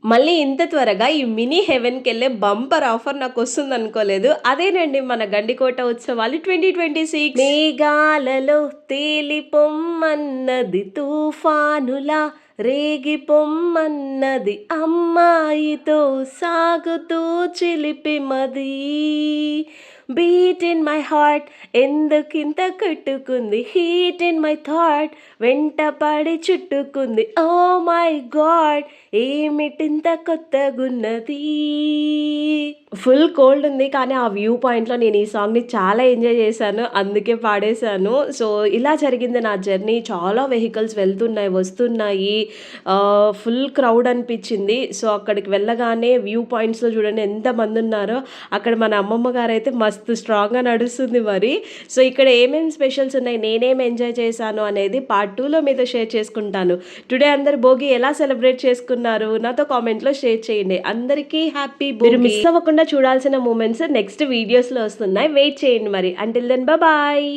మళ్ళీ ఇంత త్వరగా ఈ మినీ హెవెన్‌కెళ్ళే బంపర్ ఆఫర్ నాకొస్తుందనుకోలేదు. అదేనండి మన గండికోట ఉత్సవాలు 2026. మేఘాలలో తేలిపొమ్మన్నది తుఫానులా, రేగిపొమ్మన్నది అమ్మాయితో సాగుతూ చిలిపి మది. బీట్ ఇన్ మై హార్ట్ ఎందుకింత కొట్టుకుంది, హీట్ ఇన్ మై థాట్ వెంట పడి చుట్టుకుంది. ఓ మై గాడ్ ఏమిటింత కొత్తగున్నది. ఫుల్ కోల్డ్ ఉంది. కానీ ఆ వ్యూ పాయింట్‌లో నేను ఈ సాంగ్‌ని చాలా ఎంజాయ్ చేశాను. అందుకే పాడేశాను. సో, ఇలా జరిగింది నా జర్నీ. చాలా వెహికల్స్ వెళ్తున్నాయి, వస్తున్నాయి. ఫుల్ క్రౌడ్ అనిపిచ్చింది. సో, అక్కడికి వెళ్ళగానే వ్యూ పాయింట్స్‌లో చూడండి ఎంతమందున్నారో. అక్కడ మన అమ్మమ్మ గారైతే మస్తు స్ట్రాంగ్‌గా నడుస్తుంది మరి. సో, ఇక్కడ ఏమేమి స్పెషల్స్ ఉన్నాయి, నేనేమి ఎంజాయ్ చేశాను అనేది పార్ట్ 2లో మీతో షేర్ చేసుకుంటాను. టుడే అందరూ భోగి ఎలా సెలబ్రేట్ చేసుకున్నారు? నాతో కామెంట్‌లో షేర్ చేయండి. అందరికీ హ్యాపీ భోగి. మీరు మిస్ అవ్వకుండా చూడాల్సిన మూమెంట్స్ నెక్స్ట్ వీడియోస్‌లో వస్తున్నాయి. వెయిట్ చేయండి మరి. Until then bye.